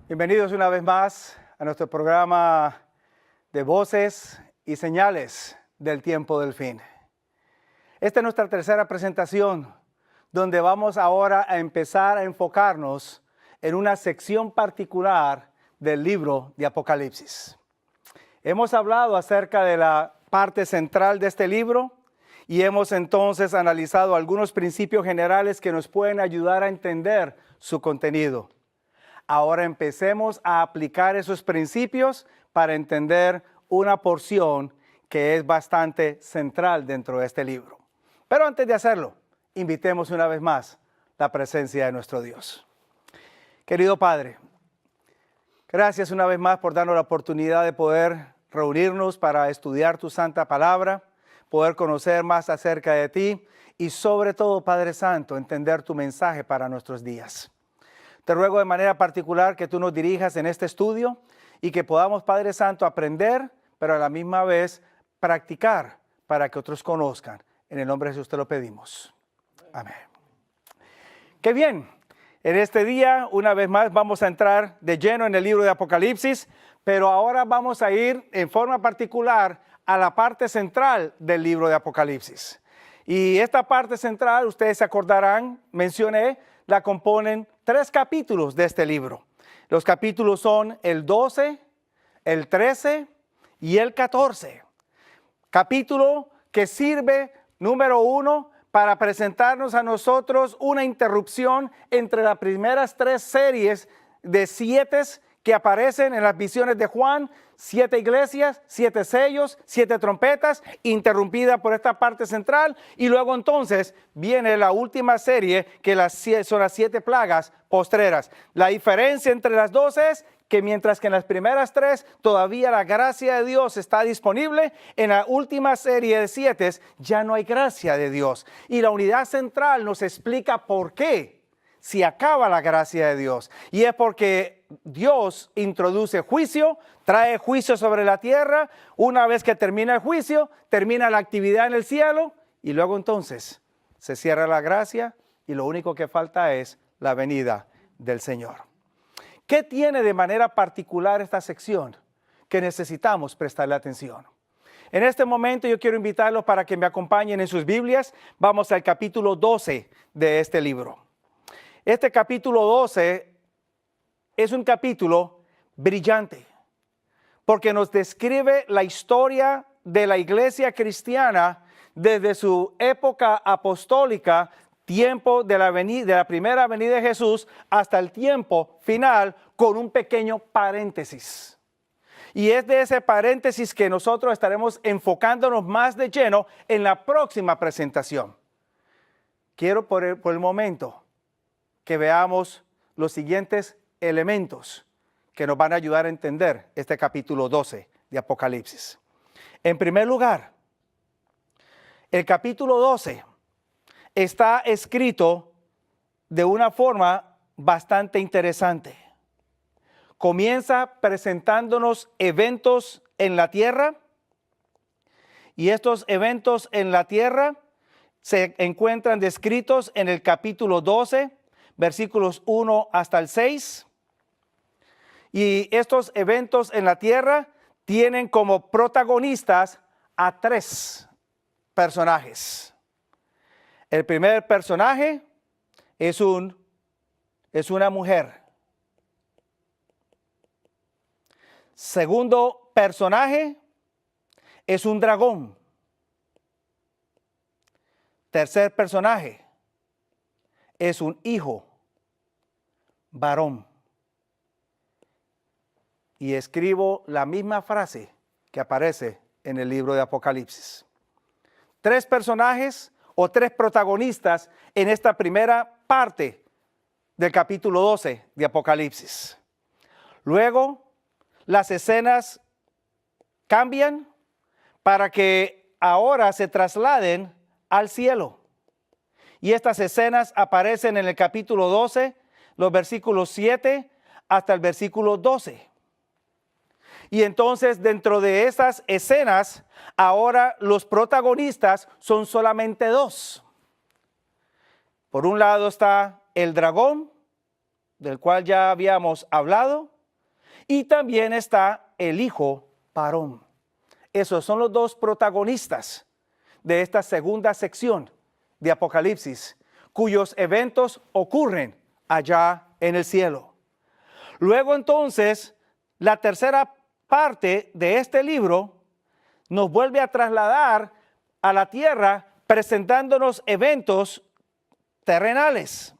Bienvenidos una vez más a nuestro programa de voces y señales del tiempo del fin. Esta es nuestra tercera presentación, donde vamos ahora a empezar a enfocarnos en una sección particular del libro de Apocalipsis. Hemos hablado acerca de la parte central de este libro y hemos entonces analizado algunos principios generales que nos pueden ayudar a entender su contenido. Ahora empecemos a aplicar esos principios para entender una porción que es bastante central dentro de este libro. Pero antes de hacerlo, invitemos una vez más la presencia de nuestro Dios. Querido Padre, gracias una vez más por darnos la oportunidad de poder reunirnos para estudiar tu santa palabra, poder conocer más acerca de ti y sobre todo, Padre Santo, entender tu mensaje para nuestros días. Te ruego de manera particular que tú nos dirijas en este estudio y que podamos, Padre Santo, aprender, pero a la misma vez practicar para que otros conozcan. En el nombre de Jesús te lo pedimos. Amén. Qué bien. En este día, una vez más, vamos a entrar de lleno en el libro de Apocalipsis, pero ahora vamos a ir en forma particular a la parte central del libro de Apocalipsis. Y esta parte central, ustedes se acordarán, mencioné, la componen 3 capítulos de este libro. Los capítulos son el 12, el 13 y el 14. Capítulo que sirve, número 1, para presentarnos a nosotros una interrupción entre las primeras 3 series de 7 que aparecen en las visiones de Juan, 7 iglesias, 7 sellos, 7 trompetas, interrumpida por esta parte central, y luego entonces viene la última serie que son las 7 plagas postreras. La diferencia entre las dos es que mientras que en las primeras 3 todavía la gracia de Dios está disponible, en la última serie de 7 ya no hay gracia de Dios. Y la unidad central nos explica por qué si acaba la gracia de Dios. Y es porque Dios introduce juicio, trae juicio sobre la tierra. Una vez que termina el juicio, termina la actividad en el cielo y luego entonces se cierra la gracia y lo único que falta es la venida del Señor. ¿Qué tiene de manera particular esta sección que necesitamos prestarle atención? En este momento yo quiero invitarlos para que me acompañen en sus Biblias. Vamos al capítulo 12 de este libro. Este capítulo 12 es un capítulo brillante porque nos describe la historia de la iglesia cristiana desde su época apostólica, tiempo de la primera venida de Jesús, hasta el tiempo final, con un pequeño paréntesis. Y es de ese paréntesis que nosotros estaremos enfocándonos más de lleno en la próxima presentación. Quiero por el momento que veamos los siguientes elementos que nos van a ayudar a entender este capítulo 12 de Apocalipsis. En primer lugar, el capítulo 12 está escrito de una forma bastante interesante. Comienza presentándonos eventos en la tierra, y estos eventos en la tierra se encuentran descritos en el capítulo 12, versículos 1 hasta el 6. Y estos eventos en la tierra tienen como protagonistas a 3 personajes. El primer personaje es una mujer. Segundo personaje es un dragón. Tercer personaje es un hijo varón. Y escribo la misma frase que aparece en el libro de Apocalipsis. 3 personajes o 3 protagonistas en esta primera parte del capítulo 12 de Apocalipsis. Luego, las escenas cambian para que ahora se trasladen al cielo. Y estas escenas aparecen en el capítulo 12, los versículos 7 hasta el versículo 12. Y entonces dentro de esas escenas, ahora los protagonistas son solamente 2. Por un lado está el dragón, del cual ya habíamos hablado, y también está el hijo varón. Esos son los dos protagonistas de esta segunda sección de Apocalipsis, cuyos eventos ocurren allá en el cielo. Luego entonces, la tercera parte de este libro nos vuelve a trasladar a la tierra presentándonos eventos terrenales.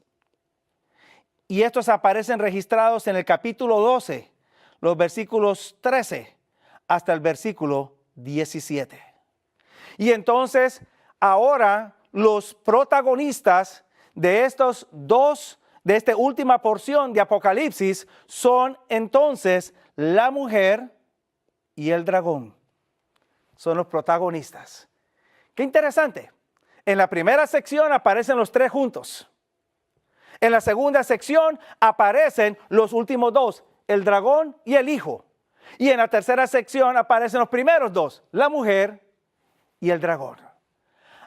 Y estos aparecen registrados en el capítulo 12, los versículos 13 hasta el versículo 17. Y entonces, ahora los protagonistas de de esta última porción de Apocalipsis son entonces la mujer y el dragón. Son los protagonistas. Qué interesante. En la primera sección aparecen los tres juntos. En la segunda sección aparecen los últimos dos, el dragón y el hijo. Y en la tercera sección aparecen los primeros dos, la mujer y el dragón.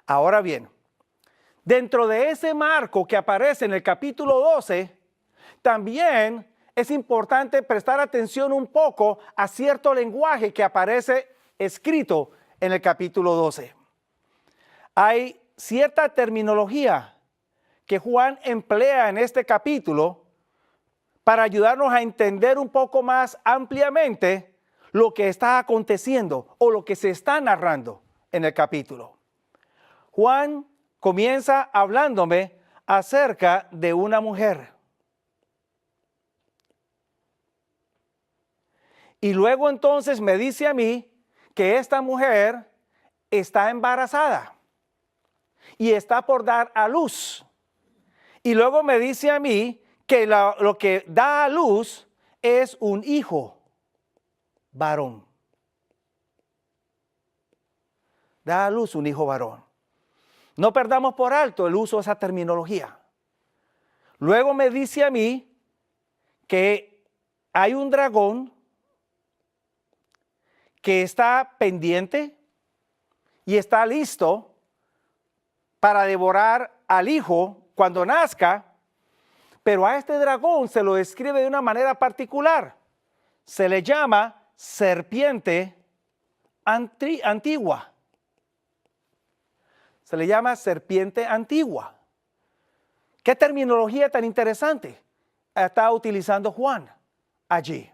Ahora bien, dentro de ese marco que aparece en el capítulo 12, también es importante prestar atención un poco a cierto lenguaje que aparece escrito en el capítulo 12. Hay cierta terminología que Juan emplea en este capítulo para ayudarnos a entender un poco más ampliamente lo que está aconteciendo o lo que se está narrando en el capítulo. Juan comienza hablándome acerca de una mujer. Y luego entonces me dice a mí que esta mujer está embarazada y está por dar a luz. Y luego me dice a mí que lo que da a luz es un hijo varón. Da a luz un hijo varón. No perdamos por alto el uso de esa terminología. Luego me dice a mí que hay un dragón que está pendiente y está listo para devorar al hijo cuando nazca, pero a este dragón se lo describe de una manera particular. Se le llama serpiente antigua. Se le llama serpiente antigua. ¿Qué terminología tan interesante está utilizando Juan allí?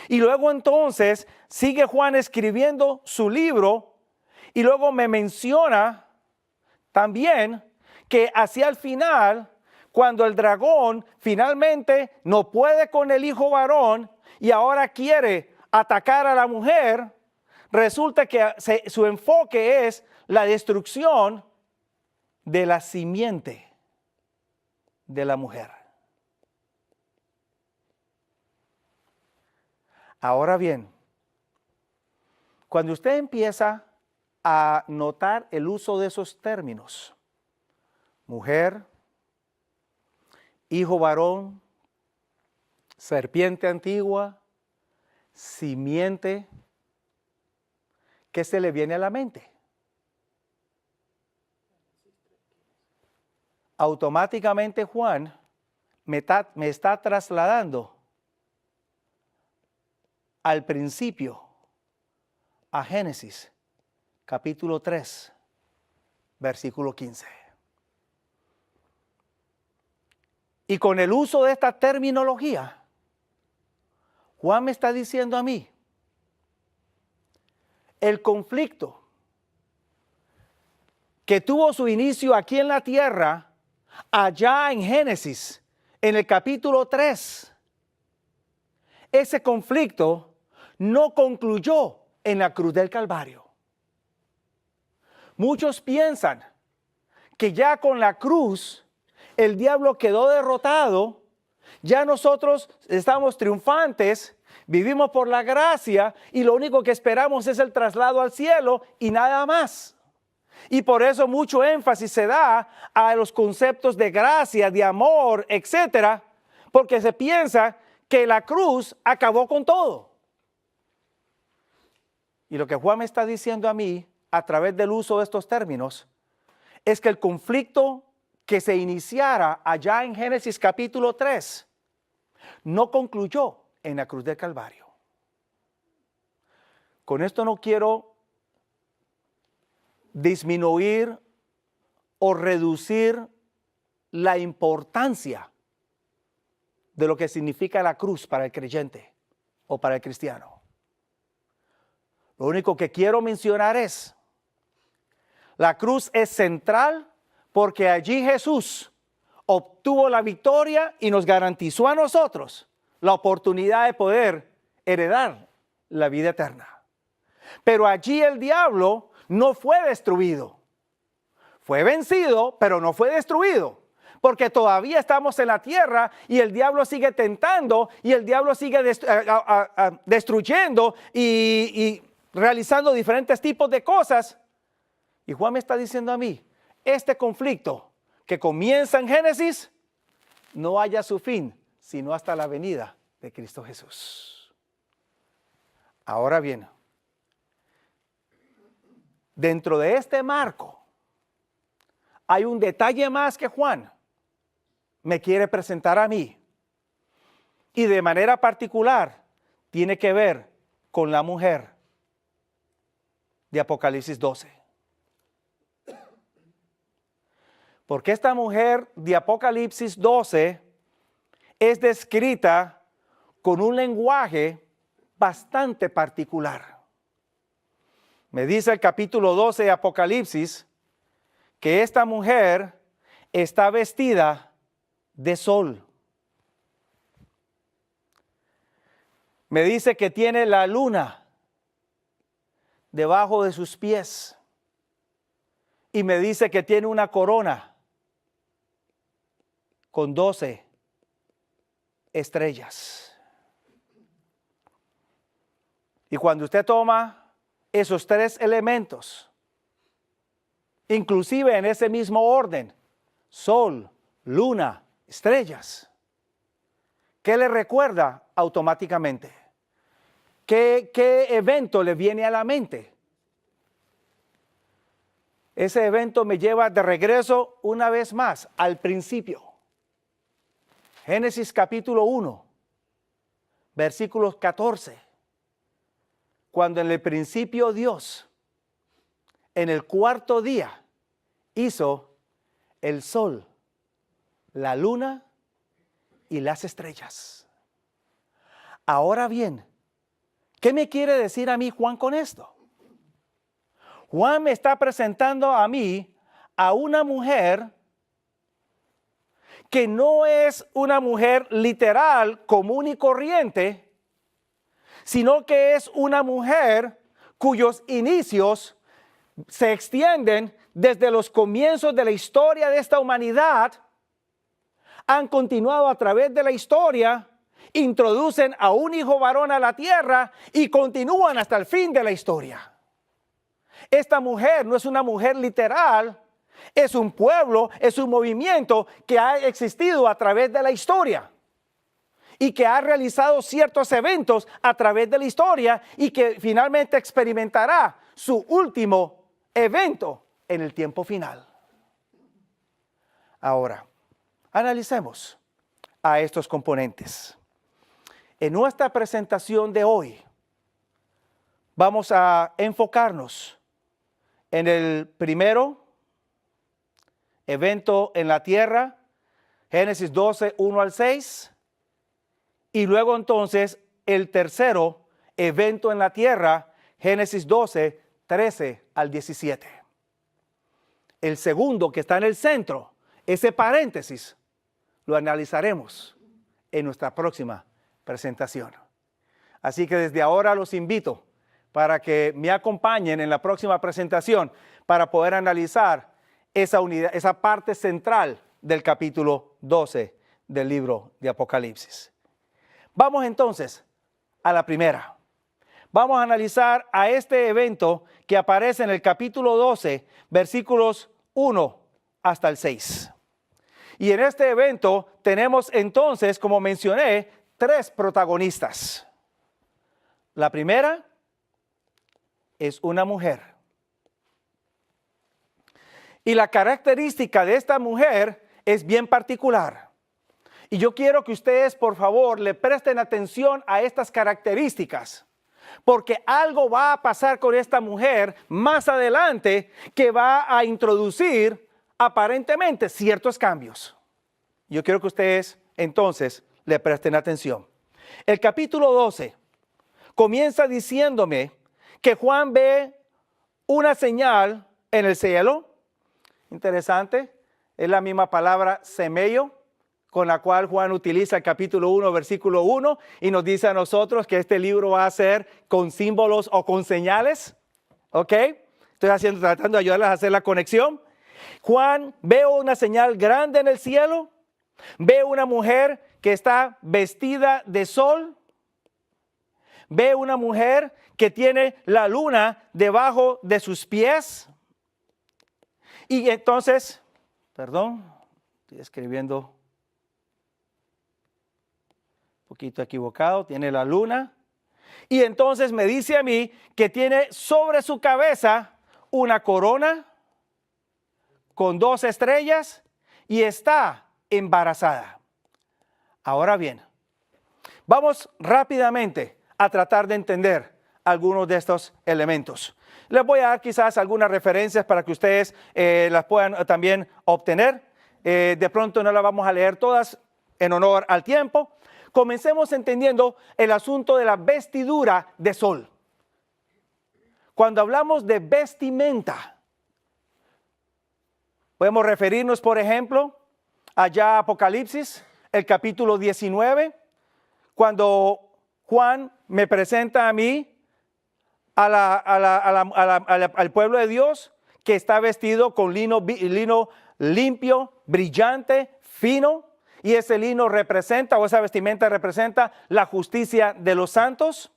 Y luego entonces sigue Juan escribiendo su libro y luego me menciona también que hacia el final, cuando el dragón finalmente no puede con el hijo varón y ahora quiere atacar a la mujer, resulta que su enfoque es la destrucción de la simiente de la mujer. Ahora bien, cuando usted empieza a notar el uso de esos términos, mujer, hijo varón, serpiente antigua, simiente, ¿qué se le viene a la mente? Automáticamente Juan me está trasladando al principio, a Génesis, capítulo 3, versículo 15. Y con el uso de esta terminología, Juan me está diciendo a mí, el conflicto que tuvo su inicio aquí en la tierra, allá en Génesis, en el capítulo 3, ese conflicto no concluyó en la cruz del Calvario. Muchos piensan que ya con la cruz el diablo quedó derrotado, ya nosotros estamos triunfantes, vivimos por la gracia y lo único que esperamos es el traslado al cielo y nada más. Y por eso mucho énfasis se da a los conceptos de gracia, de amor, etcétera, porque se piensa que la cruz acabó con todo. Y lo que Juan me está diciendo a mí, a través del uso de estos términos, es que el conflicto que se iniciara allá en Génesis capítulo 3 no concluyó en la cruz del Calvario. Con esto no quiero disminuir o reducir la importancia de lo que significa la cruz para el creyente o para el cristiano. Lo único que quiero mencionar es, la cruz es central porque allí Jesús obtuvo la victoria y nos garantizó a nosotros la oportunidad de poder heredar la vida eterna. Pero allí el diablo no fue destruido. Fue vencido, pero no fue destruido. Porque todavía estamos en la tierra y el diablo sigue tentando y el diablo sigue destruyendo y realizando diferentes tipos de cosas. Y Juan me está diciendo a mí, este conflicto que comienza en Génesis no haya su fin, sino hasta la venida de Cristo Jesús. Ahora bien, dentro de este marco hay un detalle más que Juan me quiere presentar a mí. Y de manera particular tiene que ver con la mujer de Apocalipsis 12. Porque esta mujer de Apocalipsis 12 es descrita con un lenguaje bastante particular. Me dice el capítulo 12 de Apocalipsis que esta mujer está vestida de sol. Me dice que tiene la luna debajo de sus pies. Y me dice que tiene una corona con 12 estrellas. Y cuando usted toma esos tres elementos, inclusive en ese mismo orden, sol, luna, estrellas, ¿qué le recuerda automáticamente? ¿Qué evento le viene a la mente? Ese evento me lleva de regreso una vez más al principio. Génesis capítulo 1, versículos 14. Cuando en el principio Dios, en el cuarto día, hizo el sol, la luna y las estrellas. Ahora bien, ¿qué me quiere decir a mí Juan con esto? Juan me está presentando a mí a una mujer que no es una mujer literal, común y corriente, sino que es una mujer cuyos inicios se extienden desde los comienzos de la historia de esta humanidad, han continuado a través de la historia, introducen a un hijo varón a la tierra y continúan hasta el fin de la historia. Esta mujer no es una mujer literal, es un pueblo, es un movimiento que ha existido a través de la historia y que ha realizado ciertos eventos a través de la historia y que finalmente experimentará su último evento en el tiempo final. Ahora, analicemos a estos componentes. En nuestra presentación de hoy, vamos a enfocarnos en el primero evento en la tierra, Génesis 12, 1 al 6, y luego entonces el tercero evento en la tierra, Génesis 12, 13 al 17. El segundo, que está en el centro, ese paréntesis, lo analizaremos en nuestra próxima presentación. Así que desde ahora los invito para que me acompañen en la próxima presentación para poder analizar esa unidad, esa parte central del capítulo 12 del libro de Apocalipsis. Vamos entonces a la primera. Vamos a analizar a este evento que aparece en el capítulo 12, versículos 1 hasta el 6. Y en este evento tenemos entonces, como mencioné, tres protagonistas. La primera es una mujer. Y la característica de esta mujer es bien particular. Y yo quiero que ustedes, por favor, le presten atención a estas características, porque algo va a pasar con esta mujer más adelante que va a introducir aparentemente ciertos cambios. Yo quiero que ustedes entonces le presten atención. El capítulo 12 comienza diciéndome que Juan ve una señal en el cielo. Interesante, es la misma palabra semello con la cual Juan utiliza el capítulo 1, versículo 1, y nos dice a nosotros que este libro va a ser con símbolos o con señales. ¿Ok? Estoy tratando de ayudarles a hacer la conexión. Juan ve una señal grande en el cielo, ve una mujer que está vestida de sol, ve una mujer que tiene la luna debajo de sus pies. Y entonces, perdón, estoy escribiendo un poquito equivocado, tiene la luna. Y entonces me dice a mí que tiene sobre su cabeza una corona con 2 estrellas y está embarazada. Ahora bien, vamos rápidamente a tratar de entender algunos de estos elementos. Les voy a dar quizás algunas referencias para que ustedes las puedan también obtener. De pronto no las vamos a leer todas en honor al tiempo. Comencemos entendiendo el asunto de la vestidura de sol. Cuando hablamos de vestimenta, podemos referirnos, por ejemplo, allá a Apocalipsis, el capítulo 19, cuando Juan me presenta a mí al pueblo de Dios que está vestido con lino limpio, brillante, fino, y ese lino representa, o esa vestimenta representa la justicia de los santos.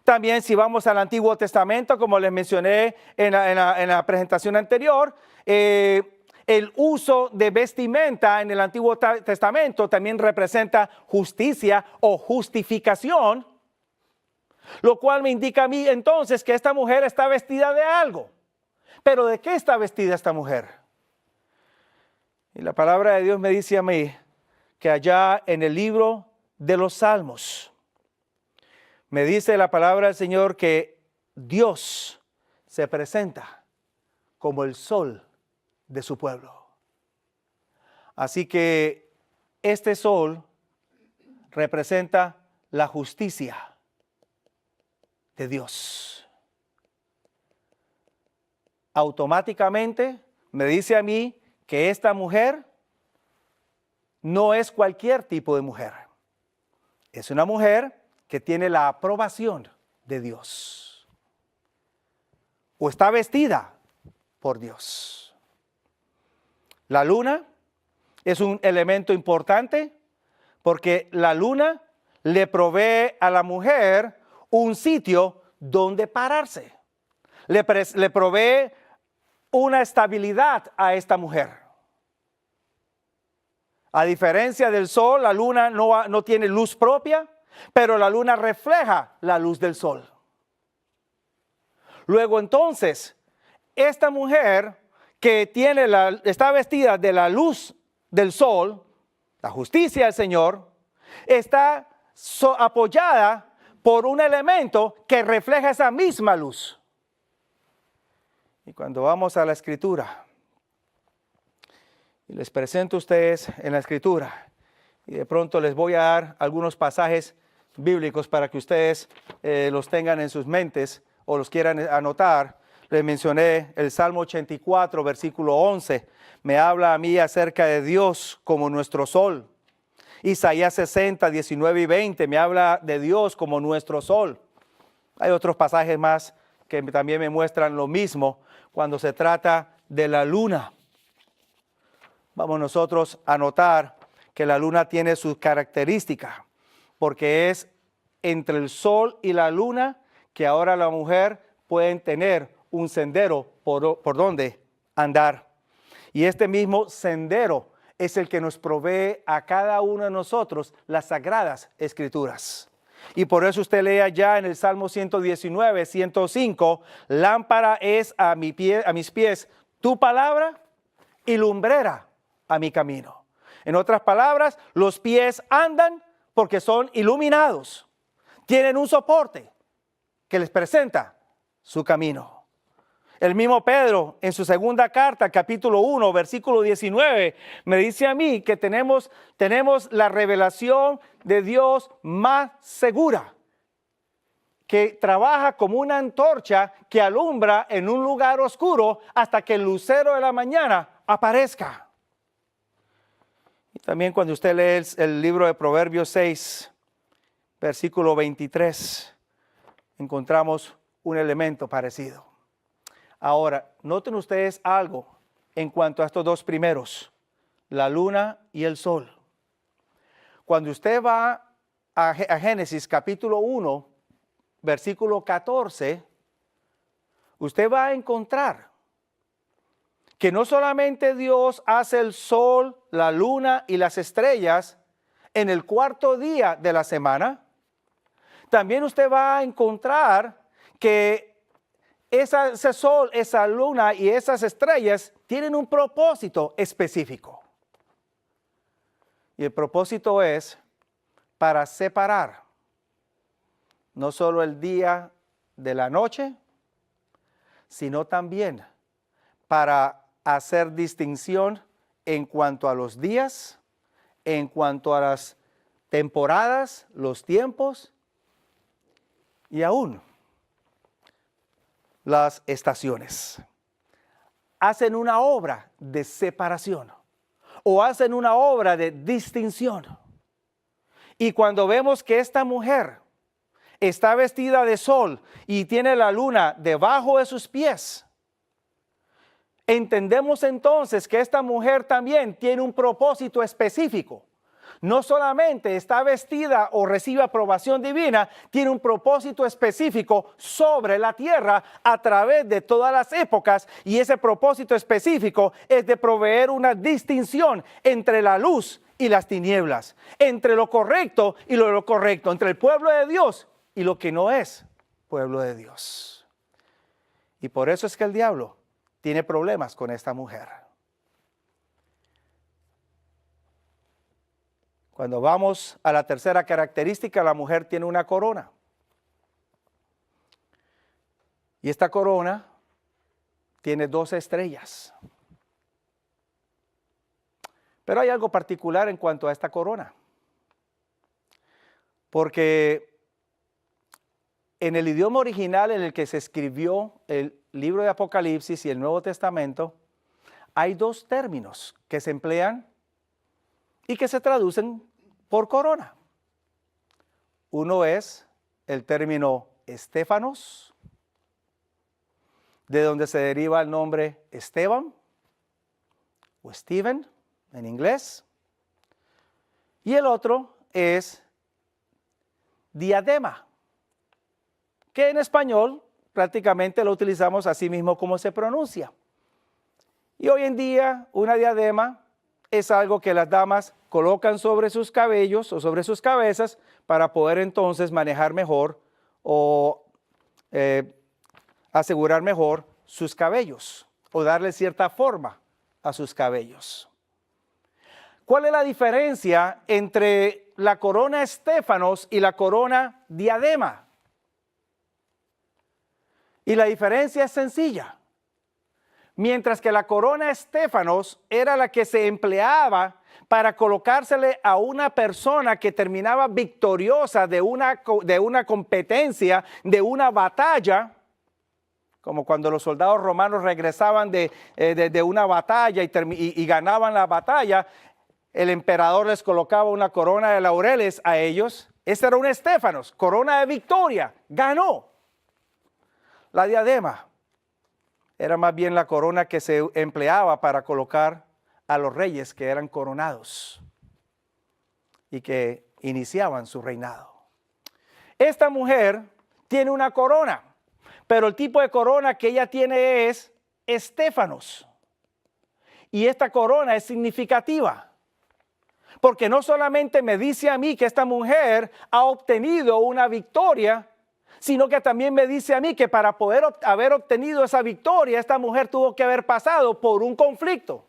También si vamos al Antiguo Testamento, como les mencioné en la presentación anterior, el uso de vestimenta en el Antiguo Testamento también representa justicia o justificación, lo cual me indica a mí entonces que esta mujer está vestida de algo. ¿Pero de qué está vestida esta mujer? Y la palabra de Dios me dice a mí que allá en el libro de los Salmos, me dice la palabra del Señor que Dios se presenta como el sol de su pueblo. Así que este sol representa la justicia de Dios. Automáticamente me dice a mí que esta mujer no es cualquier tipo de mujer. Es una mujer que tiene la aprobación de Dios. O está vestida por Dios. La luna es un elemento importante porque la luna le provee a la mujer un sitio donde pararse. Le provee una estabilidad a esta mujer. A diferencia del sol, la luna no tiene luz propia, pero la luna refleja la luz del sol. Luego entonces, esta mujer que está vestida de la luz del sol, la justicia del Señor, está apoyada por un elemento que refleja esa misma luz. Y cuando vamos a la Escritura, y les presento a ustedes en la Escritura, y de pronto les voy a dar algunos pasajes bíblicos para que ustedes los tengan en sus mentes o los quieran anotar. Les mencioné el Salmo 84, versículo 11. Me habla a mí acerca de Dios como nuestro sol. Isaías 60, 19 y 20 me habla de Dios como nuestro sol. Hay otros pasajes más que también me muestran lo mismo cuando se trata de la luna. Vamos nosotros a notar que la luna tiene sus características, porque es entre el sol y la luna que ahora la mujer puede tener un sendero por donde andar. Y este mismo sendero es el que nos provee a cada uno de nosotros las sagradas escrituras. Y por eso usted lea ya en el Salmo 119, 105, lámpara es a mis pies tu palabra y lumbrera a mi camino. En otras palabras, los pies andan porque son iluminados. Tienen un soporte que les presenta su camino. El mismo Pedro, en su segunda carta, capítulo 1, versículo 19, me dice a mí que tenemos la revelación de Dios más segura, que trabaja como una antorcha que alumbra en un lugar oscuro hasta que el lucero de la mañana aparezca. Y también cuando usted lee el libro de Proverbios 6, versículo 23, encontramos un elemento parecido. Ahora, noten ustedes algo en cuanto a estos dos primeros, la luna y el sol. Cuando usted va a Génesis capítulo 1, versículo 14, usted va a encontrar que no solamente Dios hace el sol, la luna y las estrellas en el cuarto día de la semana, también usted va a encontrar que ese sol, esa luna y esas estrellas tienen un propósito específico. Y el propósito es para separar no solo el día de la noche, sino también para hacer distinción en cuanto a los días, en cuanto a las temporadas, los tiempos y aún las estaciones. Hacen una obra de separación o hacen una obra de distinción. Y cuando vemos que esta mujer está vestida de sol y tiene la luna debajo de sus pies, entendemos entonces que esta mujer también tiene un propósito específico. No solamente está vestida o recibe aprobación divina, tiene un propósito específico sobre la tierra a través de todas las épocas, y ese propósito específico es de proveer una distinción entre la luz y las tinieblas, entre lo correcto y lo correcto, entre el pueblo de Dios y lo que no es pueblo de Dios. Y por eso es que el diablo tiene problemas con esta mujer. Cuando vamos a la tercera característica, la mujer tiene una corona. Y esta corona tiene 12 estrellas. Pero hay algo particular en cuanto a esta corona. Porque en el idioma original en el que se escribió el libro de Apocalipsis y el Nuevo Testamento, hay dos términos que se emplean y que se traducen por corona. Uno es el término Estéfanos, de donde se deriva el nombre Esteban o Stephen en inglés. Y el otro es diadema, que en español prácticamente lo utilizamos así mismo como se pronuncia. Y hoy en día una diadema es algo que las damas colocan sobre sus cabellos o sobre sus cabezas para poder entonces manejar mejor o asegurar mejor sus cabellos o darle cierta forma a sus cabellos. ¿Cuál es la diferencia entre la corona Estéfanos y la corona diadema? Y la diferencia es sencilla. Mientras que la corona Estéfanos era la que se empleaba para colocársele a una persona que terminaba victoriosa de una competencia, de una batalla, como cuando los soldados romanos regresaban de una batalla y ganaban la batalla, el emperador les colocaba una corona de laureles a ellos. Ese era un Estéfanos, corona de victoria, ganó. La diadema era más bien la corona que se empleaba para colocar a los reyes que eran coronados y que iniciaban su reinado. Esta mujer tiene una corona, pero el tipo de corona que ella tiene es Estéfanos. Y esta corona es significativa, porque no solamente me dice a mí que esta mujer ha obtenido una victoria, sino que también me dice a mí que para poder haber obtenido esa victoria, esta mujer tuvo que haber pasado por un conflicto.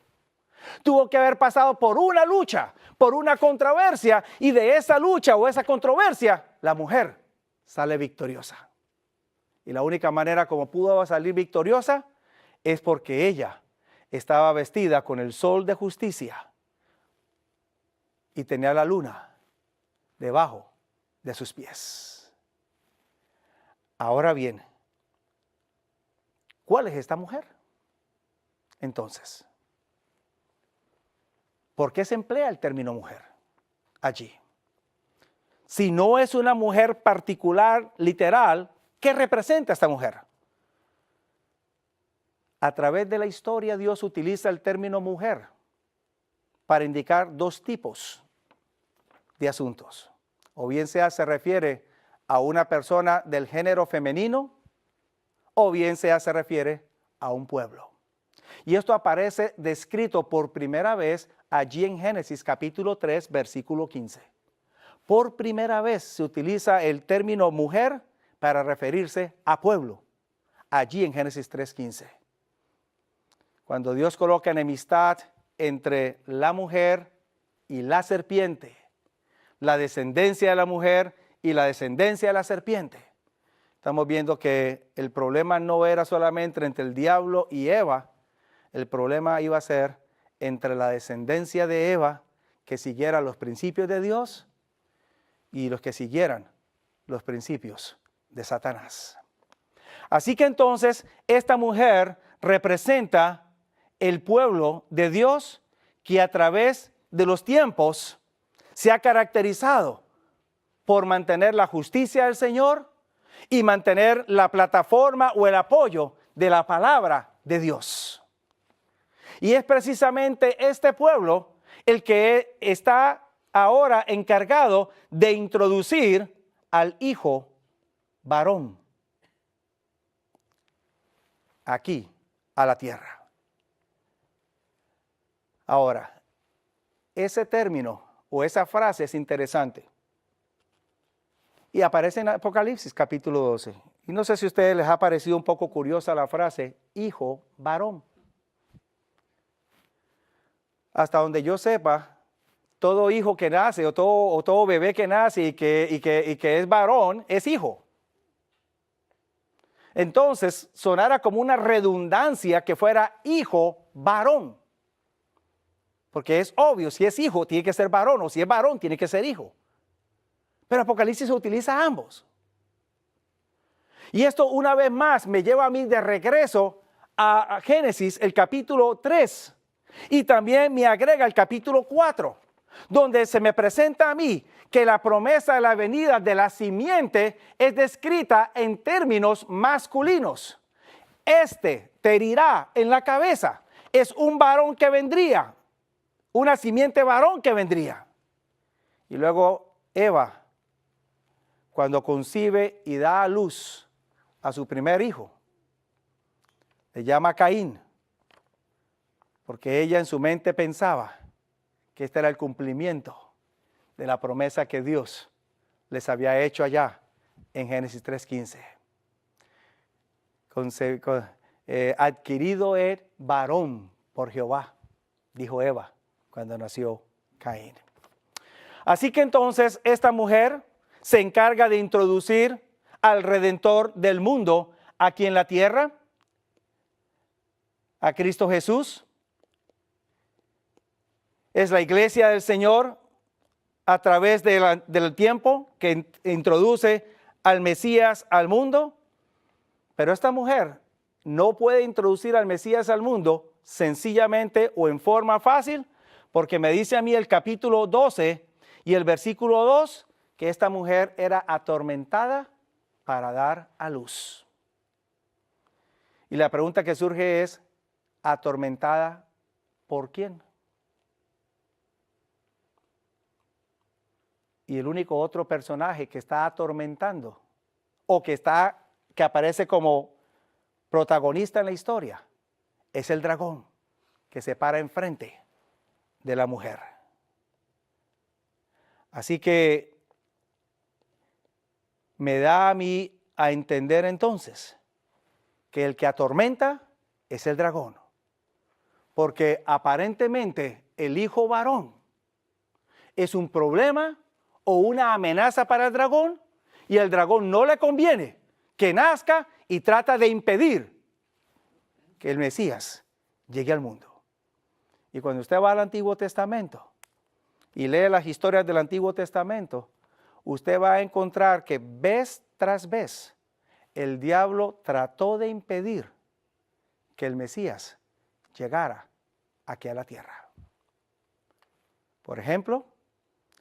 Tuvo que haber pasado por una lucha, por una controversia, y de esa lucha o esa controversia, la mujer sale victoriosa. Y la única manera como pudo salir victoriosa es porque ella estaba vestida con el sol de justicia y tenía la luna debajo de sus pies. Ahora bien, ¿cuál es esta mujer? Entonces, ¿por qué se emplea el término mujer allí? Si no es una mujer particular, literal, ¿qué representa esta mujer? A través de la historia, Dios utiliza el término mujer para indicar dos tipos de asuntos. O bien sea se refiere a una persona del género femenino, o bien sea se refiere a un pueblo. Y esto aparece descrito por primera vez allí en Génesis capítulo 3, versículo 15. Por primera vez se utiliza el término mujer para referirse a pueblo, allí en Génesis 3:15. Cuando Dios coloca enemistad entre la mujer y la serpiente, la descendencia de la mujer y la descendencia de la serpiente, estamos viendo que el problema no era solamente entre el diablo y Eva, el problema iba a ser entre la descendencia de Eva que siguiera los principios de Dios y los que siguieran los principios de Satanás. Así que entonces esta mujer representa el pueblo de Dios que a través de los tiempos se ha caracterizado por mantener la justicia del Señor y mantener la plataforma o el apoyo de la palabra de Dios. Y es precisamente este pueblo el que está ahora encargado de introducir al hijo varón aquí a la tierra. Ahora, ese término o esa frase es interesante y aparece en Apocalipsis capítulo 12. Y no sé si a ustedes les ha parecido un poco curiosa la frase hijo varón. Hasta donde yo sepa, todo hijo que nace o todo bebé que nace y que es varón es hijo. Entonces sonara como una redundancia que fuera hijo varón. Porque es obvio, si es hijo tiene que ser varón o si es varón tiene que ser hijo. Pero Apocalipsis utiliza ambos. Y esto una vez más me lleva a mí de regreso a Génesis, el capítulo 3. Y también me agrega el capítulo 4, donde se me presenta a mí que la promesa de la venida de la simiente es descrita en términos masculinos. Este te herirá en la cabeza. Es un varón que vendría, una simiente varón que vendría. Y luego Eva, cuando concibe y da a luz a su primer hijo, le llama Caín, porque ella en su mente pensaba que este era el cumplimiento de la promesa que Dios les había hecho allá en Génesis 3:15. Adquirido es varón por Jehová, dijo Eva cuando nació Caín. Así que entonces esta mujer se encarga de introducir al Redentor del mundo aquí en la tierra, a Cristo Jesús. Es la iglesia del Señor a través del tiempo que introduce al Mesías al mundo. Pero esta mujer no puede introducir al Mesías al mundo sencillamente o en forma fácil, porque me dice a mí el capítulo 12 y el versículo 2 que esta mujer era atormentada para dar a luz. Y la pregunta que surge es, ¿atormentada por quién? Y el único otro personaje que está atormentando o que aparece como protagonista en la historia es el dragón que se para enfrente de la mujer. Así que me da a mí a entender entonces que el que atormenta es el dragón, porque aparentemente el hijo varón es un problema o una amenaza para el dragón, y el dragón no le conviene que nazca y trata de impedir que el Mesías llegue al mundo. Y cuando usted va al Antiguo Testamento y lee las historias del Antiguo Testamento, usted va a encontrar que vez tras vez el diablo trató de impedir que el Mesías llegara aquí a la tierra. Por ejemplo,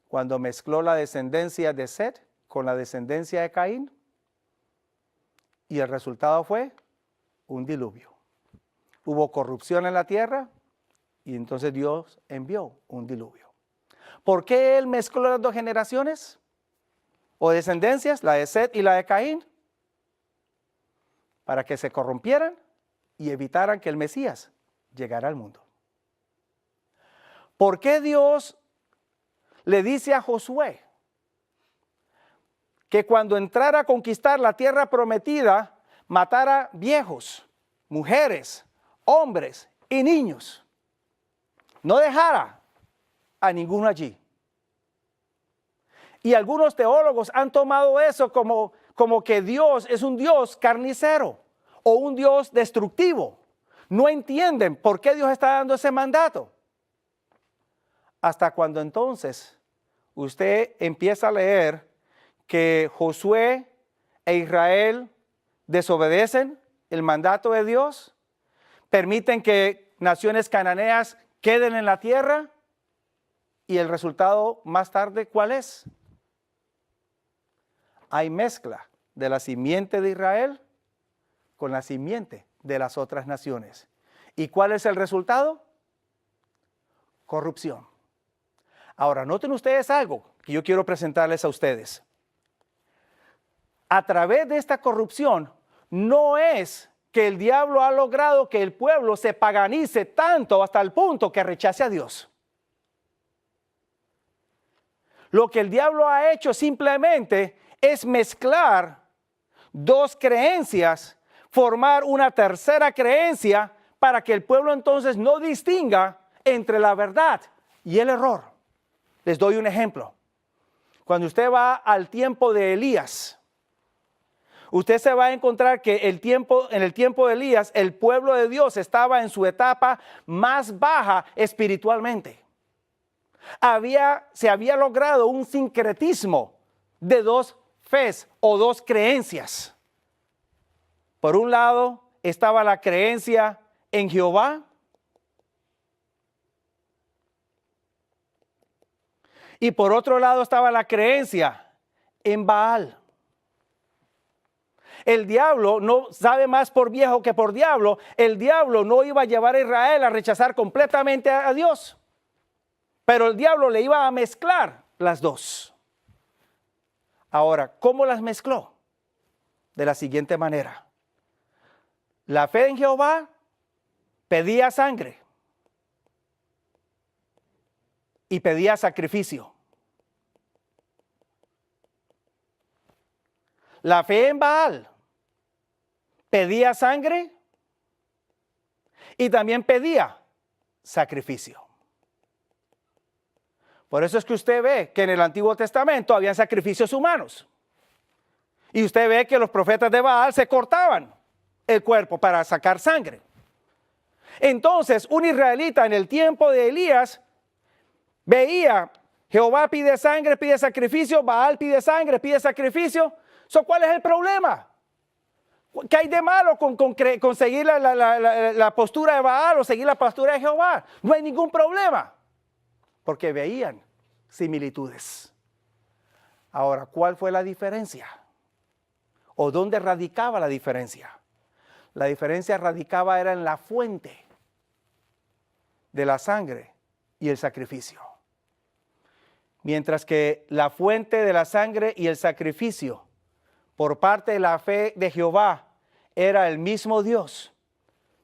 cuando mezcló la descendencia de Set con la descendencia de Caín, y el resultado fue un diluvio. Hubo corrupción en la tierra y entonces Dios envió un diluvio. ¿Por qué él mezcló las dos generaciones o descendencias, la de Set y la de Caín? Para que se corrompieran y evitaran que el Mesías llegara al mundo. ¿Por qué Dios le dice a Josué que cuando entrara a conquistar la tierra prometida, matara viejos, mujeres, hombres y niños? No dejara a ninguno allí. Y algunos teólogos han tomado eso como que Dios es un Dios carnicero o un Dios destructivo. No entienden por qué Dios está dando ese mandato. Hasta cuando entonces usted empieza a leer que Josué e Israel desobedecen el mandato de Dios, permiten que naciones cananeas queden en la tierra, y el resultado más tarde, ¿cuál es? Hay mezcla de la simiente de Israel con la simiente de las otras naciones. ¿Y cuál es el resultado? Corrupción. Ahora, noten ustedes algo que yo quiero presentarles a ustedes. A través de esta corrupción, no es que el diablo ha logrado que el pueblo se paganice tanto hasta el punto que rechace a Dios. Lo que el diablo ha hecho simplemente es mezclar dos creencias, formar una tercera creencia para que el pueblo entonces no distinga entre la verdad y el error. Les doy un ejemplo. Cuando usted va al tiempo de Elías, usted se va a encontrar que en el tiempo de Elías, el pueblo de Dios estaba en su etapa más baja espiritualmente. Se había logrado un sincretismo de dos fes o dos creencias. Por un lado estaba la creencia en Jehová, y por otro lado estaba la creencia en Baal. El diablo no sabe más por viejo que por diablo. El diablo no iba a llevar a Israel a rechazar completamente a Dios, pero el diablo le iba a mezclar las dos. Ahora, ¿cómo las mezcló? De la siguiente manera. La fe en Jehová pedía sangre y pedía sacrificio. La fe en Baal pedía sangre y también pedía sacrificio. Por eso es que usted ve que en el Antiguo Testamento habían sacrificios humanos. Y usted ve que los profetas de Baal se cortaban el cuerpo para sacar sangre. Entonces, un israelita en el tiempo de Elías veía: Jehová pide sangre, pide sacrificio; Baal pide sangre, pide sacrificio. ¿Cuál es el problema? ¿Qué hay de malo con seguir la postura de Baal o seguir la postura de Jehová? No hay ningún problema, porque veían similitudes. Ahora, ¿cuál fue la diferencia? ¿O dónde radicaba la diferencia? La diferencia radicaba era en la fuente de la sangre y el sacrificio. Mientras que la fuente de la sangre y el sacrificio por parte de la fe de Jehová era el mismo Dios.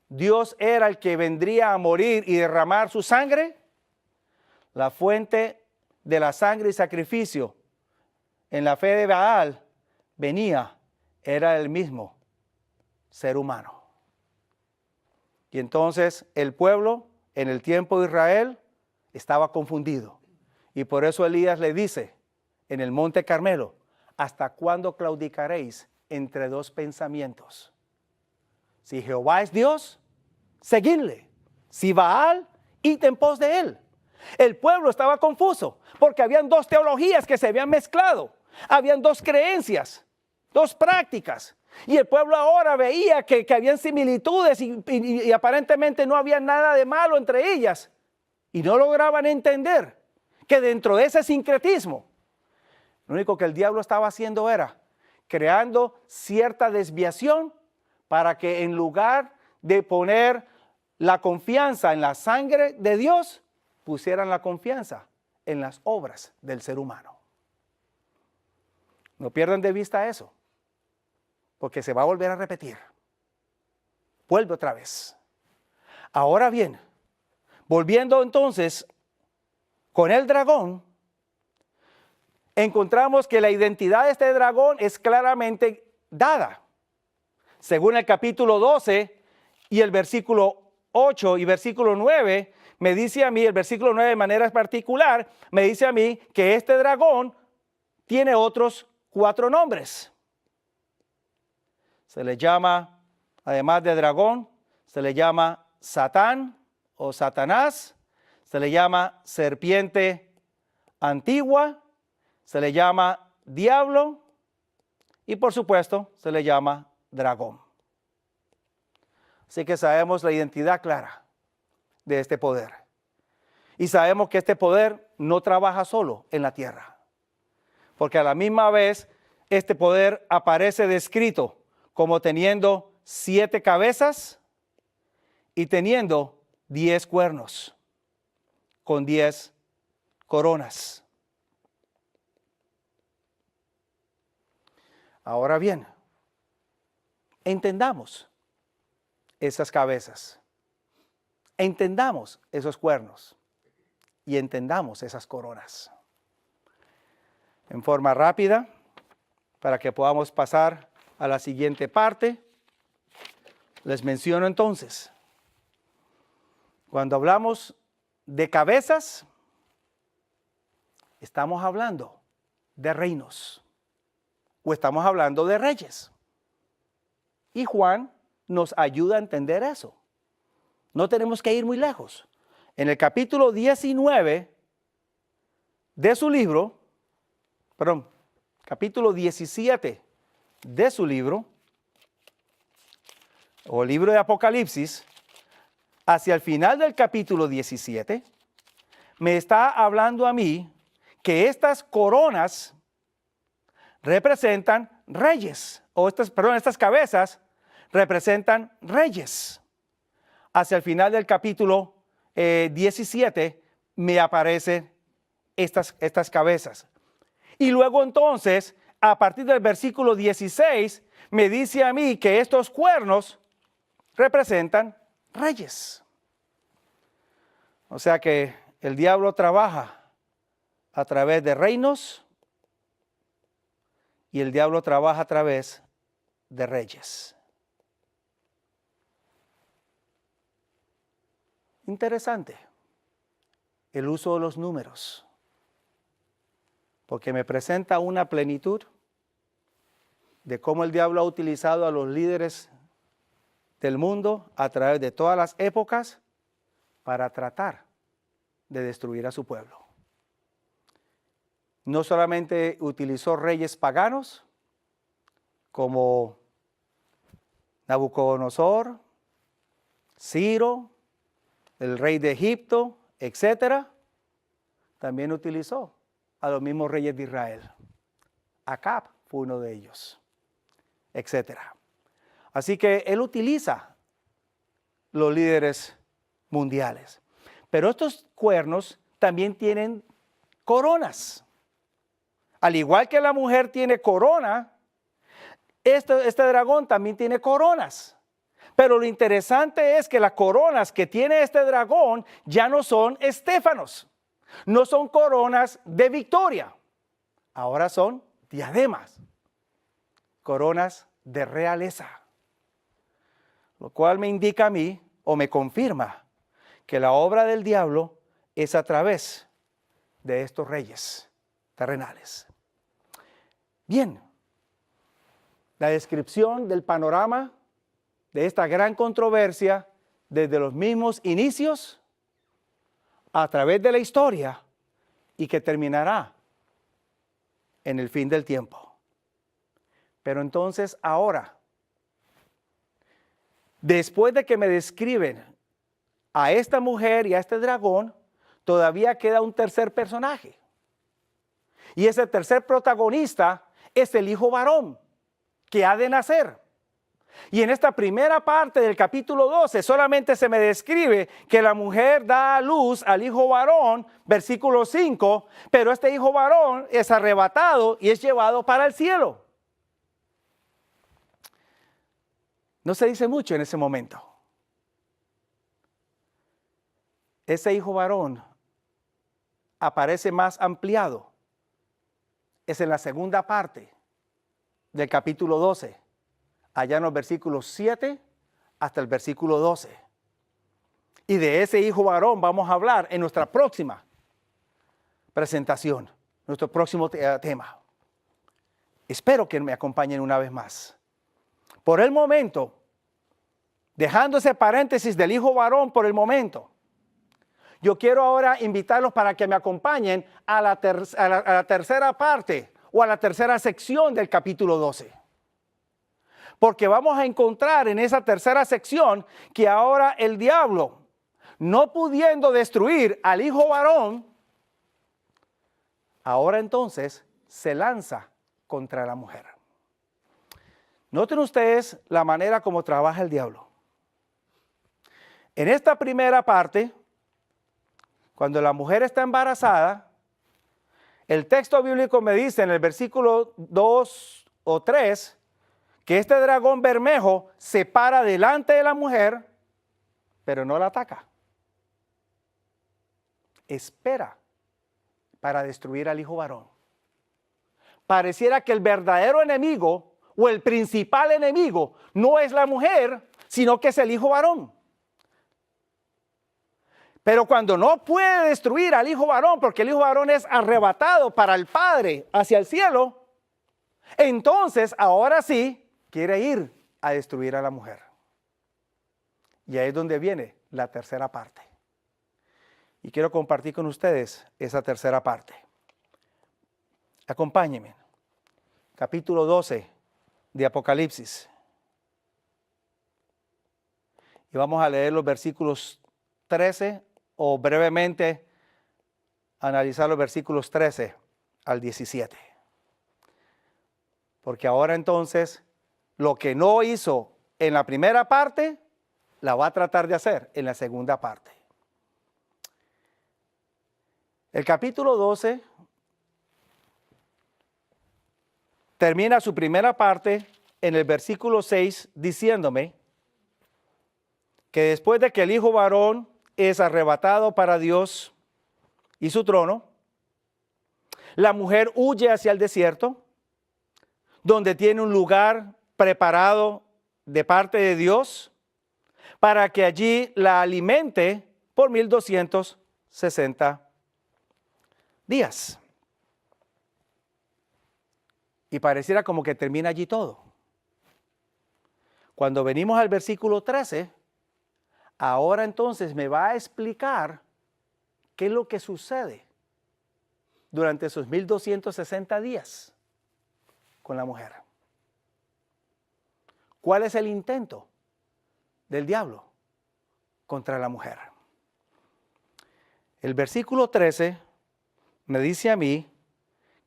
Dios era el que vendría a morir y derramar su sangre. La fuente de la sangre y sacrificio en la fe de Baal era el mismo ser humano. Y entonces el pueblo en el tiempo de Israel estaba confundido. Y por eso Elías le dice en el monte Carmelo, ¿hasta cuándo claudicaréis entre dos pensamientos? Si Jehová es Dios, seguidle. Si Baal, id en pos de él. El pueblo estaba confuso porque habían dos teologías que se habían mezclado. Habían dos creencias, dos prácticas. Y el pueblo ahora veía que habían similitudes y aparentemente no había nada de malo entre ellas. Y no lograban entender que dentro de ese sincretismo, lo único que el diablo estaba haciendo era creando cierta desviación para que en lugar de poner la confianza en la sangre de Dios, pusieran la confianza en las obras del ser humano. No pierdan de vista eso, porque se va a volver a repetir. Vuelve otra vez. Ahora bien, volviendo entonces con el dragón, encontramos que la identidad de este dragón es claramente dada. Según el capítulo 12 y el versículo 8 y versículo 9, me dice a mí, el versículo 9 de manera particular, me dice a mí que este dragón tiene otros 4 nombres. Se le llama, además de dragón, se le llama Satán o Satanás, se le llama serpiente antigua, se le llama diablo y por supuesto se le llama dragón. Así que sabemos la identidad clara de este poder. Y sabemos que este poder no trabaja solo en la tierra. Porque a la misma vez este poder aparece descrito como teniendo 7 cabezas y teniendo 10 cuernos con 10 coronas. Ahora bien, entendamos esas cabezas, entendamos esos cuernos y entendamos esas coronas. En forma rápida, para que podamos pasar a la siguiente parte, les menciono entonces, cuando hablamos de cabezas, estamos hablando de reinos o estamos hablando de reyes. Y Juan nos ayuda a entender eso. No tenemos que ir muy lejos. En el capítulo 19 de su libro, capítulo 17 de su libro, o libro de Apocalipsis, hacia el final del capítulo 17, me está hablando a mí que estas coronas representan reyes, estas cabezas representan reyes. Hacia el final del capítulo 17 me aparecen estas cabezas. Y luego entonces, a partir del versículo 16, me dice a mí que estos cuernos representan reyes. O sea que el diablo trabaja a través de reinos y el diablo trabaja a través de reyes. Interesante el uso de los números, porque me presenta una plenitud de cómo el diablo ha utilizado a los líderes del mundo a través de todas las épocas para tratar de destruir a su pueblo. No solamente utilizó reyes paganos como Nabucodonosor, Ciro, el rey de Egipto, etcétera, también utilizó a los mismos reyes de Israel. Acab fue uno de ellos, etcétera. Así que él utiliza los líderes mundiales. Pero estos cuernos también tienen coronas. Al igual que la mujer tiene corona, este dragón también tiene coronas. Pero lo interesante es que las coronas que tiene este dragón ya no son estéfanos, no son coronas de victoria. Ahora son diademas, coronas de realeza. Lo cual me indica a mí, o me confirma, que la obra del diablo es a través de estos reyes terrenales. Bien, la descripción del panorama de esta gran controversia desde los mismos inicios a través de la historia y que terminará en el fin del tiempo. Pero entonces ahora, después de que me describen a esta mujer y a este dragón, todavía queda un tercer personaje. Y ese tercer protagonista es el hijo varón que ha de nacer. Y en esta primera parte del capítulo 12 solamente se me describe que la mujer da a luz al hijo varón, versículo 5, pero este hijo varón es arrebatado y es llevado para el cielo. No se dice mucho en ese momento. Ese hijo varón aparece más ampliado. Es en la segunda parte del capítulo 12. Allá en los versículos 7 hasta el versículo 12. Y de ese hijo varón vamos a hablar en nuestra próxima presentación, nuestro próximo tema. Espero que me acompañen una vez más. Por el momento, dejando ese paréntesis del hijo varón por el momento, yo quiero ahora invitarlos para que me acompañen a la tercera parte o a la tercera sección del capítulo 12. Porque vamos a encontrar en esa tercera sección que ahora el diablo, no pudiendo destruir al hijo varón, ahora entonces se lanza contra la mujer. Noten ustedes la manera como trabaja el diablo. En esta primera parte, cuando la mujer está embarazada, el texto bíblico me dice en el versículo 2 o 3, que este dragón bermejo se para delante de la mujer, pero no la ataca. Espera para destruir al hijo varón. Pareciera que el verdadero enemigo o el principal enemigo no es la mujer, sino que es el hijo varón. Pero cuando no puede destruir al hijo varón, porque el hijo varón es arrebatado para el Padre hacia el cielo, entonces ahora sí quiere ir a destruir a la mujer. Y ahí es donde viene la tercera parte. Y quiero compartir con ustedes esa tercera parte. Acompáñenme. Capítulo 12 de Apocalipsis. Y vamos a leer los versículos 13 o brevemente analizar los versículos 13 al 17. Porque ahora entonces lo que no hizo en la primera parte, la va a tratar de hacer en la segunda parte. El capítulo 12 termina su primera parte en el versículo 6 diciéndome que después de que el hijo varón es arrebatado para Dios y su trono, la mujer huye hacia el desierto, donde tiene un lugar preparado de parte de Dios para que allí la alimente por 1260 días. Y pareciera como que termina allí todo. Cuando venimos al versículo 13, ahora entonces me va a explicar qué es lo que sucede durante esos 1260 días con la mujer. ¿Cuál es el intento del diablo contra la mujer? El versículo 13 me dice a mí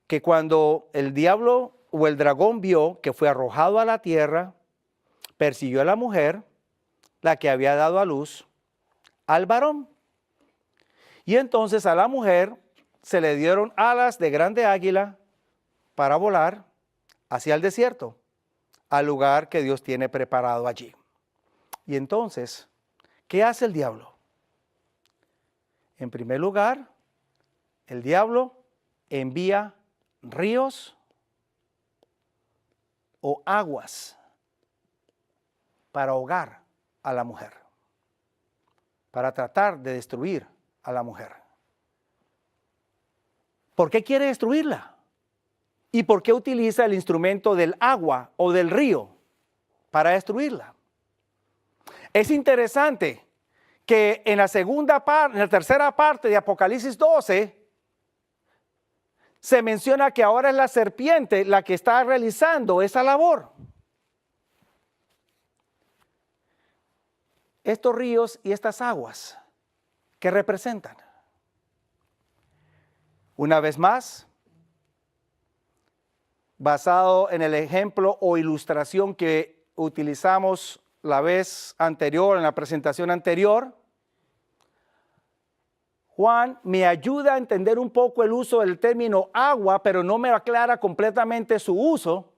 que cuando el diablo o el dragón vio que fue arrojado a la tierra, persiguió a la mujer, la que había dado a luz al varón. Y entonces a la mujer se le dieron alas de grande águila para volar hacia el desierto, al lugar que Dios tiene preparado allí. Y entonces, ¿qué hace el diablo? En primer lugar, el diablo envía ríos o aguas para ahogar a la mujer. para tratar de destruir a la mujer. ¿Por qué quiere destruirla? ¿Y por qué utiliza el instrumento del agua o del río para destruirla? Es interesante que en la tercera parte de Apocalipsis 12, se menciona que ahora es la serpiente la que está realizando esa labor. Estos ríos y estas aguas, ¿qué representan? Una vez más, basado en el ejemplo o ilustración que utilizamos la vez anterior, en la presentación anterior, Juan me ayuda a entender un poco el uso del término agua, pero no me aclara completamente su uso.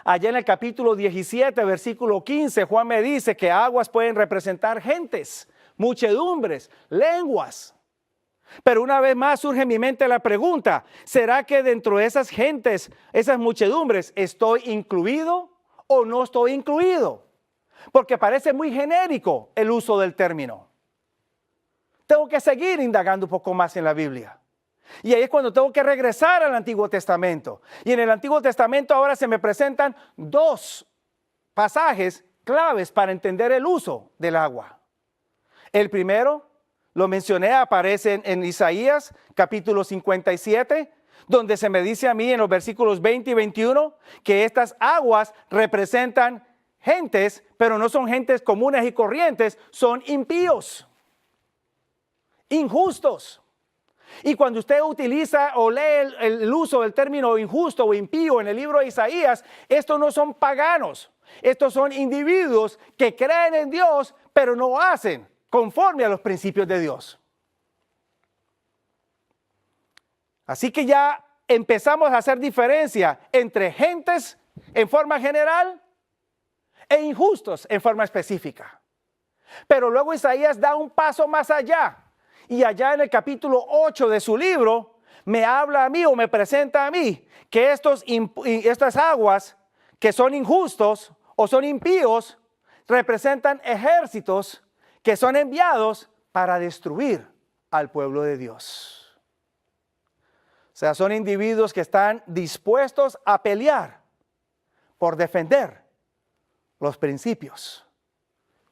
Allá en el capítulo 17, versículo 15, Juan me dice que aguas pueden representar gentes, muchedumbres, lenguas. Pero una vez más surge en mi mente la pregunta, ¿será que dentro de esas gentes, esas muchedumbres, estoy incluido o no estoy incluido? Porque parece muy genérico el uso del término. Tengo que seguir indagando un poco más en la Biblia. Y ahí es cuando tengo que regresar al Antiguo Testamento. Y en el Antiguo Testamento ahora se me presentan dos pasajes claves para entender el uso del agua. El primero, lo mencioné, aparece en Isaías capítulo 57, donde se me dice a mí en los versículos 20 y 21 que estas aguas representan gentes, pero no son gentes comunes y corrientes, son impíos, injustos. Y cuando usted utiliza o lee el uso del término injusto o impío en el libro de Isaías, estos no son paganos, estos son individuos que creen en Dios, pero no hacen conforme a los principios de Dios. Así que ya empezamos a hacer diferencia entre gentes en forma general e injustos en forma específica. Pero luego Isaías da un paso más allá. Y allá en el capítulo 8 de su libro, me habla a mí o me presenta a mí que estas aguas que son injustos o son impíos representan ejércitos que son enviados para destruir al pueblo de Dios. O sea, son individuos que están dispuestos a pelear por defender los principios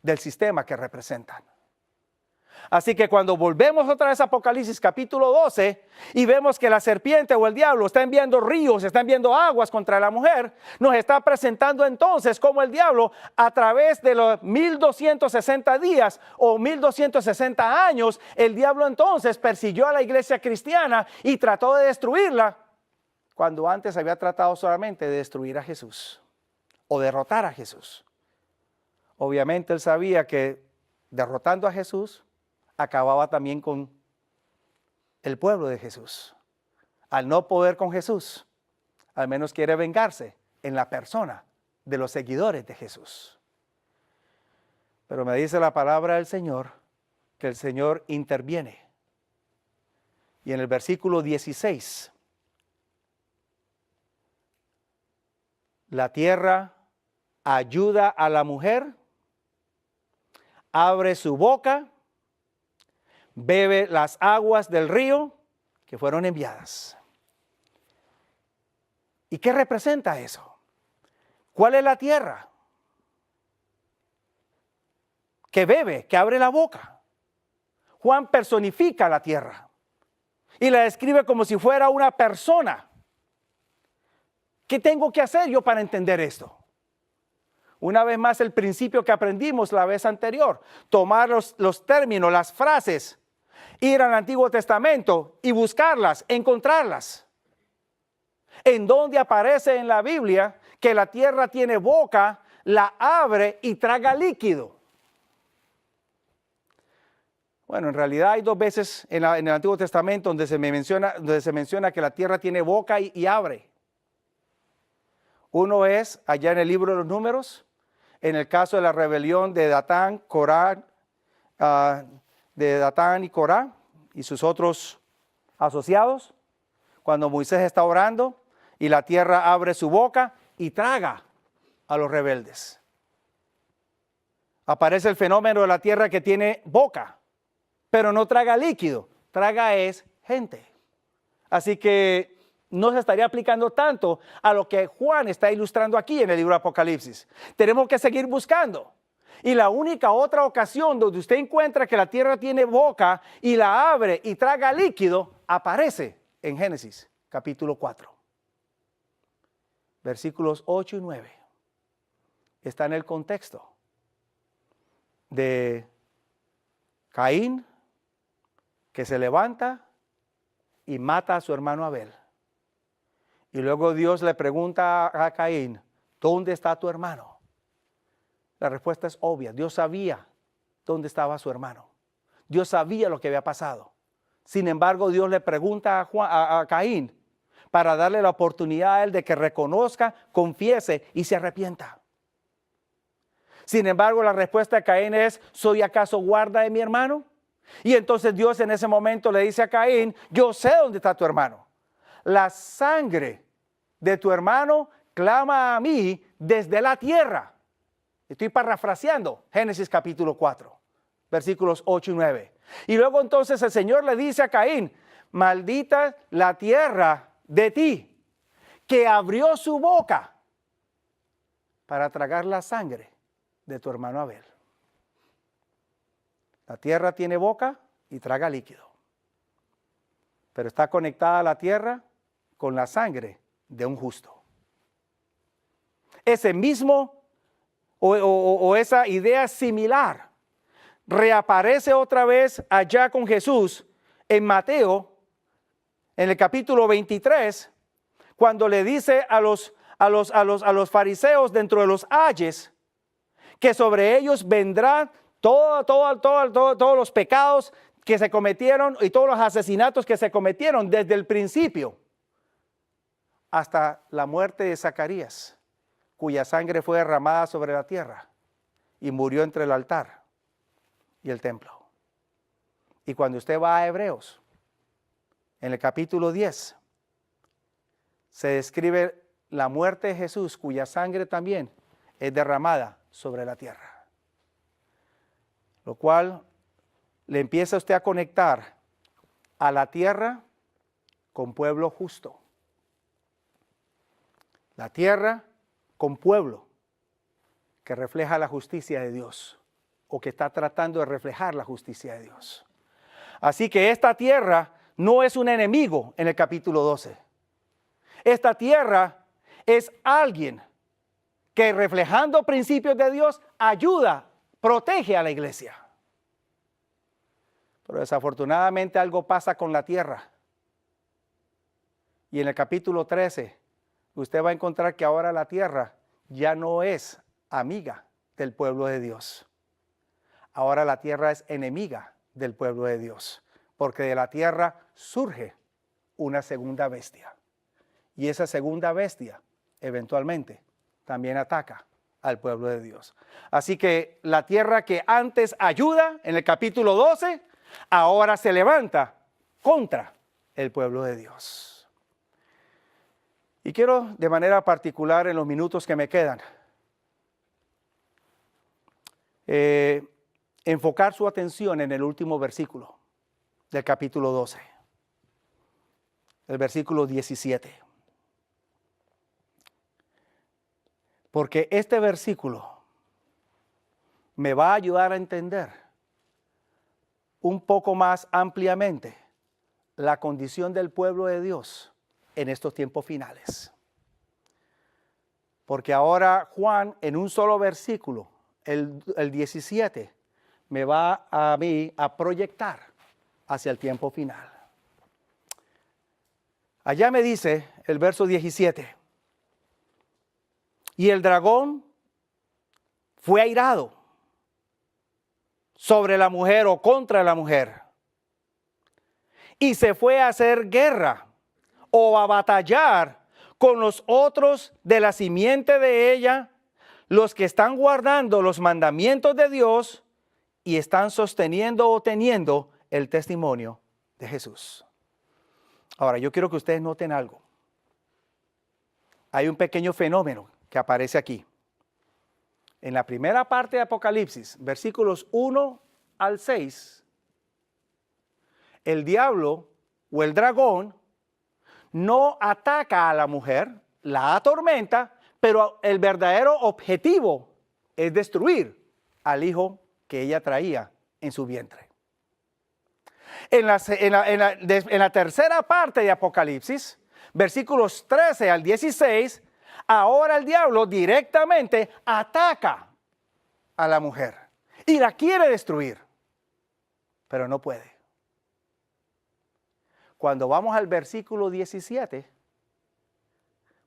del sistema que representan. Así que cuando volvemos otra vez a Apocalipsis capítulo 12 y vemos que la serpiente o el diablo está enviando ríos, está enviando aguas contra la mujer, nos está presentando entonces cómo el diablo a través de los 1260 días o 1260 años, el diablo entonces persiguió a la iglesia cristiana y trató de destruirla cuando antes había tratado solamente de destruir a Jesús o derrotar a Jesús. Obviamente él sabía que derrotando a Jesús acababa también con el pueblo de Jesús. Al no poder con Jesús, al menos quiere vengarse en la persona de los seguidores de Jesús. Pero me dice la palabra del Señor que el Señor interviene. Y en el versículo 16, la tierra ayuda a la mujer, abre su boca, bebe las aguas del río que fueron enviadas. ¿Y qué representa eso? ¿Cuál es la tierra? Que bebe, que abre la boca. Juan personifica la tierra y la describe como si fuera una persona. ¿Qué tengo que hacer yo para entender esto? Una vez más el principio que aprendimos la vez anterior, tomar los términos, las frases, ir al Antiguo Testamento y buscarlas, encontrarlas. En donde aparece en la Biblia que la tierra tiene boca, la abre y traga líquido. Bueno, en realidad hay dos veces en el Antiguo Testamento donde se menciona que la tierra tiene boca y abre. Uno es allá en el libro de los Números, en el caso de la rebelión de Datán, de Datán y Corá y sus otros asociados, cuando Moisés está orando y la tierra abre su boca y traga a los rebeldes. Aparece el fenómeno de la tierra que tiene boca pero no traga líquido, traga es gente. Así que no se estaría aplicando tanto a lo que Juan está ilustrando aquí en el libro de Apocalipsis. Tenemos que seguir buscando. Y la única otra ocasión donde usted encuentra que la tierra tiene boca y la abre y traga líquido, aparece en Génesis capítulo 4. Versículos 8 y 9. Está en el contexto de Caín, que se levanta y mata a su hermano Abel. Y luego Dios le pregunta a Caín, ¿dónde está tu hermano? La respuesta es obvia. Dios sabía dónde estaba su hermano. Dios sabía lo que había pasado. Sin embargo, Dios le pregunta a Caín para darle la oportunidad a él de que reconozca, confiese y se arrepienta. Sin embargo, la respuesta de Caín es, ¿soy acaso guarda de mi hermano? Y entonces Dios en ese momento le dice a Caín, yo sé dónde está tu hermano. La sangre de tu hermano clama a mí desde la tierra. Estoy parafraseando Génesis capítulo 4, versículos 8 y 9. Y luego entonces el Señor le dice a Caín, maldita la tierra de ti, que abrió su boca para tragar la sangre de tu hermano Abel. La tierra tiene boca y traga líquido, pero está conectada a la tierra con la sangre de un justo. Ese mismo o esa idea similar reaparece otra vez allá con Jesús en Mateo, en el capítulo 23, cuando le dice a los fariseos dentro de los ayes que sobre ellos vendrán todos los pecados que se cometieron y todos los asesinatos que se cometieron desde el principio hasta la muerte de Zacarías, cuya sangre fue derramada sobre la tierra y murió entre el altar y el templo. Y cuando usted va a Hebreos, en el capítulo 10, se describe la muerte de Jesús, cuya sangre también es derramada sobre la tierra. Lo cual le empieza a usted a conectar a la tierra con pueblo justo. La tierra con pueblo que refleja la justicia de Dios o que está tratando de reflejar la justicia de Dios. Así que esta tierra no es un enemigo en el capítulo 12. Esta tierra es alguien que reflejando principios de Dios ayuda, protege a la iglesia. Pero desafortunadamente algo pasa con la tierra. Y en el capítulo 13 usted va a encontrar que ahora la tierra ya no es amiga del pueblo de Dios. Ahora la tierra es enemiga del pueblo de Dios, porque de la tierra surge una segunda bestia. Y esa segunda bestia eventualmente también ataca al pueblo de Dios. Así que la tierra que antes ayuda en el capítulo 12, ahora se levanta contra el pueblo de Dios. Y quiero de manera particular en los minutos que me quedan enfocar su atención en el último versículo del capítulo 12, el versículo 17. Porque este versículo me va a ayudar a entender un poco más ampliamente la condición del pueblo de Dios en estos tiempos finales. Porque ahora Juan en un solo versículo, el 17, me va a mí a proyectar hacia el tiempo final. Allá me dice el verso 17, y el dragón fue airado sobre la mujer o contra la mujer, y se fue a hacer guerra o a batallar con los otros de la simiente de ella, los que están guardando los mandamientos de Dios y están sosteniendo o teniendo el testimonio de Jesús. Ahora, yo quiero que ustedes noten algo. Hay un pequeño fenómeno que aparece aquí. En la primera parte de Apocalipsis, versículos 1 al 6, el diablo o el dragón no ataca a la mujer, la atormenta, pero el verdadero objetivo es destruir al hijo que ella traía en su vientre. En la tercera parte de Apocalipsis, versículos 13 al 16, ahora el diablo directamente ataca a la mujer y la quiere destruir, pero no puede. Cuando vamos al versículo 17,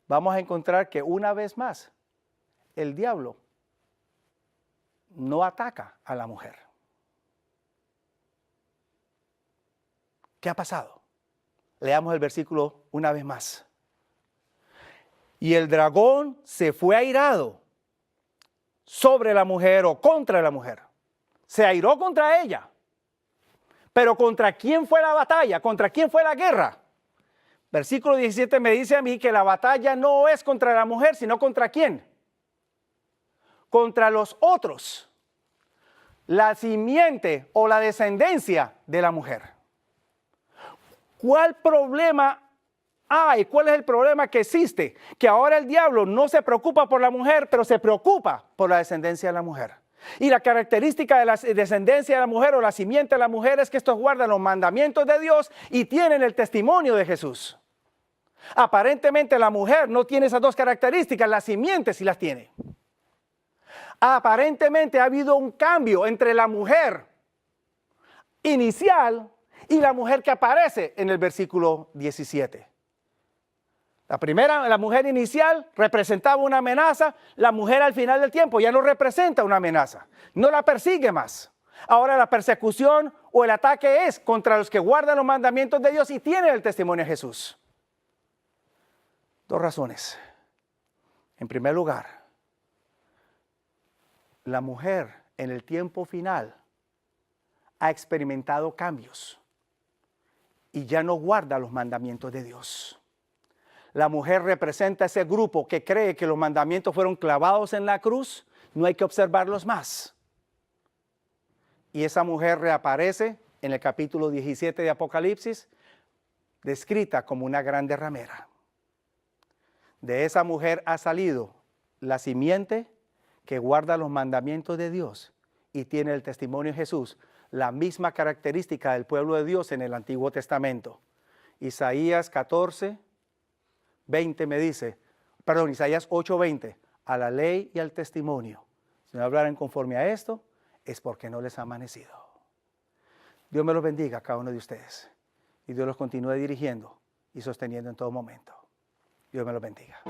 vamos a encontrar que una vez más el diablo no ataca a la mujer. ¿Qué ha pasado? Leamos el versículo una vez más. Y el dragón se fue airado sobre la mujer o contra la mujer. Se airó contra ella. Pero ¿contra quién fue la batalla? ¿Contra quién fue la guerra? Versículo 17 me dice a mí que la batalla no es contra la mujer, sino ¿contra quién? Contra los otros. La simiente o la descendencia de la mujer. ¿Cuál problema hay? ¿Cuál es el problema que existe? Que ahora el diablo no se preocupa por la mujer, pero se preocupa por la descendencia de la mujer. Y la característica de la descendencia de la mujer o la simiente de la mujer es que estos guardan los mandamientos de Dios y tienen el testimonio de Jesús. Aparentemente la mujer no tiene esas dos características, la simiente sí las tiene. Aparentemente ha habido un cambio entre la mujer inicial y la mujer que aparece en el versículo 17. La mujer inicial representaba una amenaza, la mujer al final del tiempo ya no representa una amenaza, no la persigue más. Ahora la persecución o el ataque es contra los que guardan los mandamientos de Dios y tienen el testimonio de Jesús. Dos razones. En primer lugar, la mujer en el tiempo final ha experimentado cambios y ya no guarda los mandamientos de Dios. La mujer representa ese grupo que cree que los mandamientos fueron clavados en la cruz, no hay que observarlos más. Y esa mujer reaparece en el capítulo 17 de Apocalipsis, descrita como una grande ramera. De esa mujer ha salido la simiente que guarda los mandamientos de Dios y tiene el testimonio de Jesús, la misma característica del pueblo de Dios en el Antiguo Testamento. Isaías 14:20 me dice, Isaías 8:20, a la ley y al testimonio. Si no hablaran conforme a esto, es porque no les ha amanecido. Dios me los bendiga a cada uno de ustedes. Y Dios los continúe dirigiendo y sosteniendo en todo momento. Dios me los bendiga.